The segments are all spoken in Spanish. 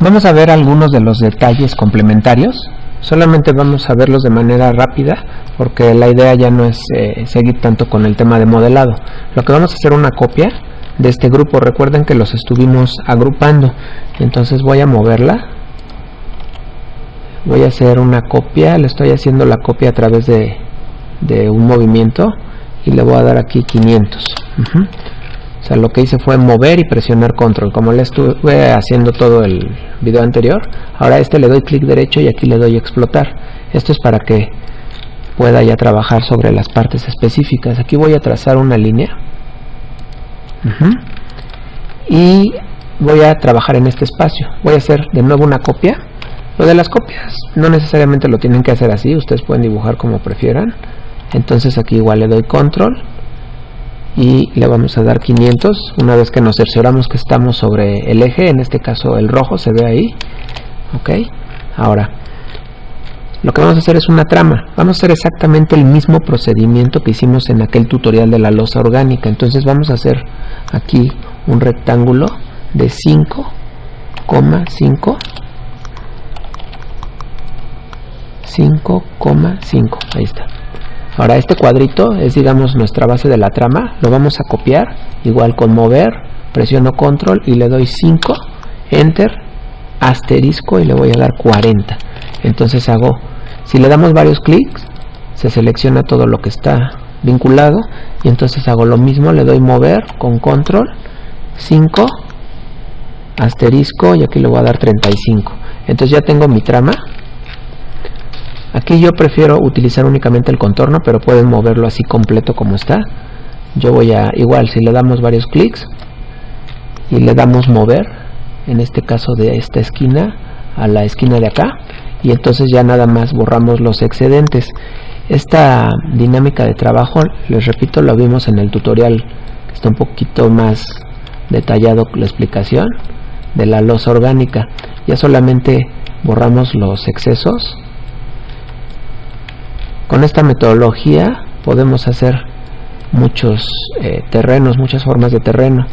Vamos a ver algunos de los detalles complementarios. Solamente vamos a verlos de manera rápida porque la idea ya no es seguir tanto con el tema de modelado. Lo que vamos a hacer una copia de este grupo. Recuerden que los estuvimos agrupando. Entonces voy a moverla. Voy a hacer una copia. Le estoy haciendo la copia a través de un movimiento y le voy a dar aquí 500. O sea, lo que hice fue mover y presionar control, como le estuve haciendo todo el video anterior. Ahora le doy clic derecho y aquí le doy explotar. Esto es para que pueda ya trabajar sobre las partes específicas. Aquí voy a trazar una línea y voy a trabajar en este espacio. Voy a hacer de nuevo una copia. Lo de las copias no necesariamente lo tienen que hacer así, ustedes pueden dibujar como prefieran. Entonces aquí igual le doy control y le vamos a dar 500. Una vez que nos cercioramos que estamos sobre el eje, en este caso el rojo se ve ahí. Ok, ahora lo que vamos a hacer es una trama. Vamos a hacer exactamente el mismo procedimiento que hicimos en aquel tutorial de la losa orgánica. Entonces vamos a hacer aquí un rectángulo de 5,5, 5,5, ahí está. Ahora este cuadrito es, digamos, nuestra base de la trama. Lo vamos a copiar, igual con mover, presiono control y le doy 5, enter, asterisco y le voy a dar 40. Entonces si le damos varios clics, se selecciona todo lo que está vinculado y entonces hago lo mismo, le doy mover con control, 5, asterisco y aquí le voy a dar 35. Entonces ya tengo mi trama. Aquí yo prefiero utilizar únicamente el contorno, pero pueden moverlo así completo como está. Yo voy a, igual, si le damos varios clics y le damos mover, en este caso de esta esquina a la esquina de acá, y entonces ya nada más borramos los excedentes. Esta dinámica de trabajo, les repito, lo vimos en el tutorial, que está un poquito más detallado la explicación de la losa orgánica. Ya solamente borramos los excesos. Con esta metodología podemos hacer muchos terrenos, muchas formas de terreno.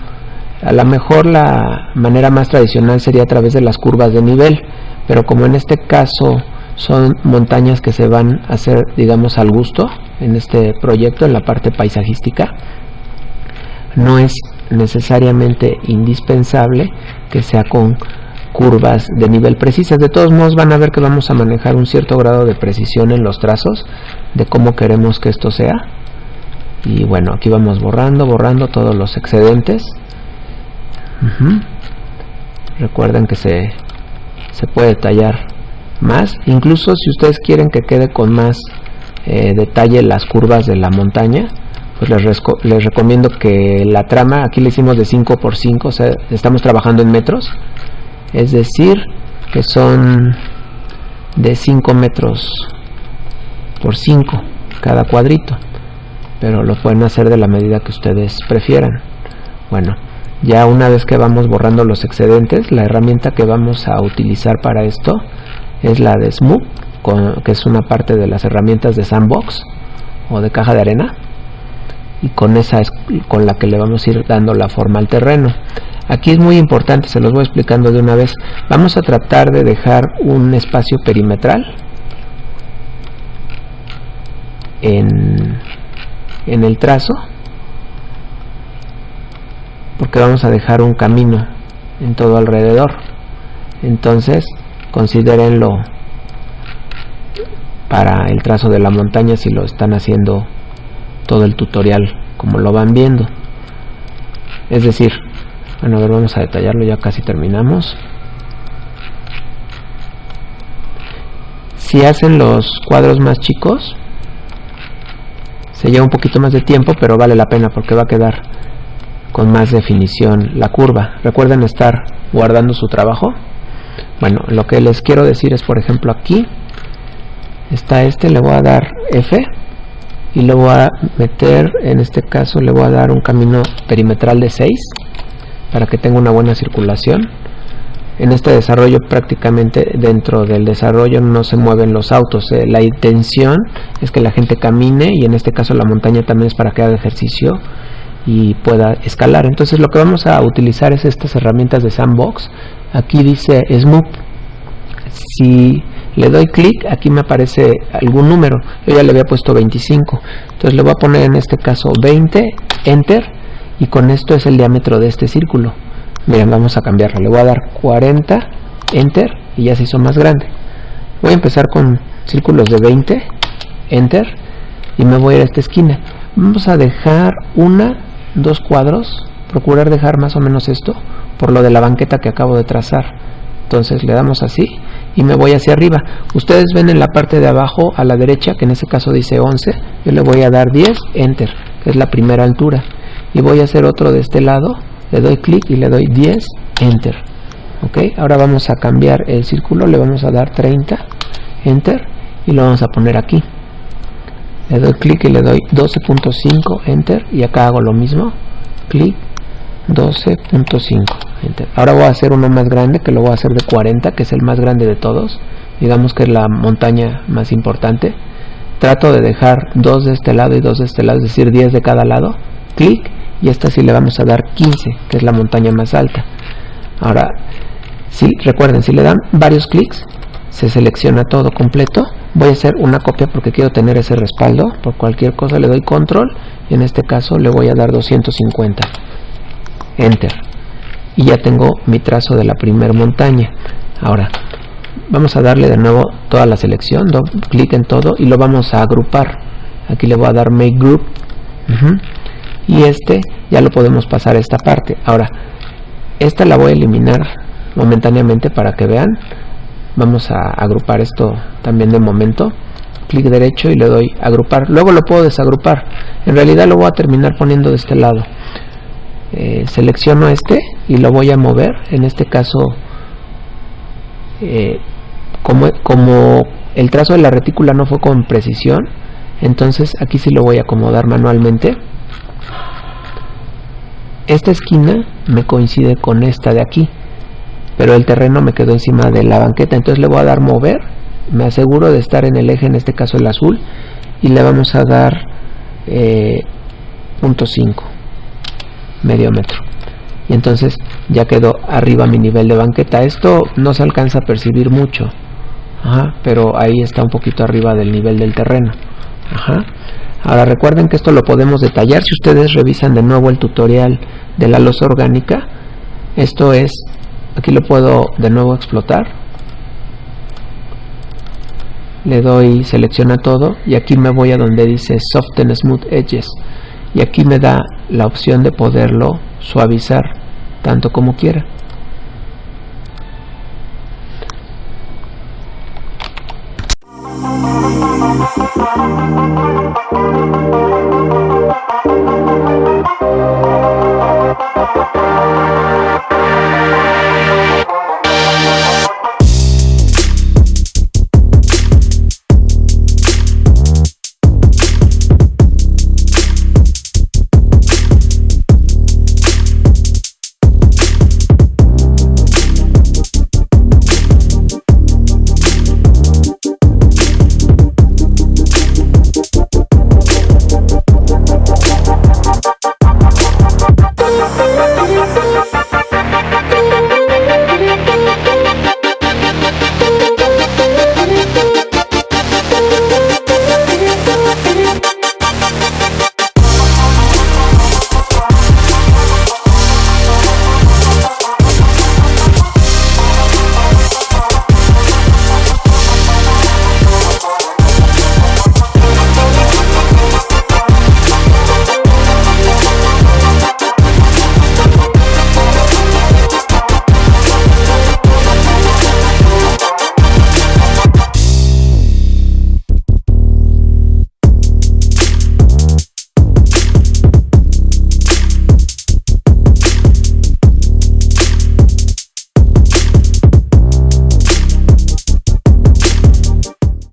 A lo mejor la manera más tradicional sería a través de las curvas de nivel, pero como en este caso son montañas que se van a hacer, digamos, al gusto en este proyecto, en la parte paisajística, no es necesariamente indispensable que sea con curvas de nivel precisas. De todos modos van a ver que vamos a manejar un cierto grado de precisión en los trazos de cómo queremos que esto sea. Y bueno, aquí vamos borrando todos los excedentes. Recuerden que se puede detallar más, incluso si ustedes quieren que quede con más detalle las curvas de la montaña, pues les recomiendo que la trama, aquí le hicimos de 5×5, o sea, estamos trabajando en metros. Es decir, que son de 5 metros por 5 cada cuadrito, pero lo pueden hacer de la medida que ustedes prefieran. Bueno, ya una vez que vamos borrando los excedentes, la herramienta que vamos a utilizar para esto es la de Smooth, que es una parte de las herramientas de Sandbox o de caja de arena, y con esa es con la que le vamos a ir dando la forma al terreno. Aquí es muy importante, se los voy explicando de una vez. Vamos a tratar de dejar un espacio perimetral en el trazo, porque vamos a dejar un camino en todo alrededor. Entonces considérenlo para el trazo de la montaña si lo están haciendo todo el tutorial como lo van viendo. Es decir, bueno, a ver, vamos a detallarlo, ya casi terminamos. Si hacen los cuadros más chicos, se lleva un poquito más de tiempo, pero vale la pena porque va a quedar con más definición la curva. Recuerden estar guardando su trabajo. Bueno, lo que les quiero decir es, por ejemplo, aquí está le voy a dar F y le voy a meter, en este caso le voy a dar un camino perimetral de 6 para que tenga una buena circulación. En este desarrollo, prácticamente dentro del desarrollo no se mueven los autos, la intención es que la gente camine, y en este caso la montaña también es para que haga ejercicio y pueda escalar. Entonces lo que vamos a utilizar es estas herramientas de Sandbox. Aquí dice Smooth. Si le doy clic, aquí me aparece algún número. Yo ya le había puesto 25, entonces le voy a poner en este caso 20, Enter, y con esto es el diámetro de este círculo. Miren, vamos a cambiarlo, le voy a dar 40, Enter, y ya se hizo más grande. Voy a empezar con círculos de 20, Enter, y me voy a ir a esta esquina. Vamos a dejar 2 cuadros, procurar dejar más o menos esto, por lo de la banqueta que acabo de trazar. Entonces le damos así y me voy hacia arriba. Ustedes ven en la parte de abajo a la derecha, que en este caso dice 11, yo le voy a dar 10, Enter, que es la primera altura. Y voy a hacer otro de este lado, le doy clic y le doy 10, Enter. Ok, ahora vamos a cambiar el círculo, le vamos a dar 30, Enter, y lo vamos a poner aquí. Le doy clic y le doy 12.5, Enter, y acá hago lo mismo, clic, 12.5, Enter. Ahora voy a hacer uno más grande, que lo voy a hacer de 40, que es el más grande de todos, digamos que es la montaña más importante. Trato de dejar 2 de este lado y 2 de este lado, es decir, 10 de cada lado, clic, y esta sí le vamos a dar 15, que es la montaña más alta. Ahora, recuerden, si le dan varios clics, se selecciona todo completo. Voy a hacer una copia porque quiero tener ese respaldo. Por cualquier cosa le doy control y en este caso le voy a dar 250, Enter, y ya tengo mi trazo de la primera montaña. Ahora vamos a darle de nuevo toda la selección, doble clic en todo y lo vamos a agrupar. Aquí le voy a dar Make Group, y este ya lo podemos pasar a esta parte. Ahora esta la voy a eliminar momentáneamente para que vean. Vamos a agrupar esto también de momento, clic derecho y le doy agrupar. Luego lo puedo desagrupar, en realidad lo voy a terminar poniendo de este lado. Selecciono este y lo voy a mover. En este caso, como el trazo de la retícula no fue con precisión, entonces aquí sí lo voy a acomodar manualmente. Esta esquina me coincide con esta de aquí, pero el terreno me quedó encima de la banqueta, entonces le voy a dar mover. Me aseguro de estar en el eje, en este caso el azul, y le vamos a dar 0.5, medio metro, y entonces ya quedó arriba mi nivel de banqueta. Esto no se alcanza a percibir mucho, pero ahí está un poquito arriba del nivel del terreno. Ahora recuerden que esto lo podemos detallar. Si ustedes revisan de nuevo el tutorial de la losa orgánica, esto es, aquí lo puedo de nuevo explotar, le doy selecciona todo y aquí me voy a donde dice Soften Smooth Edges, y aquí me da la opción de poderlo suavizar tanto como quiera.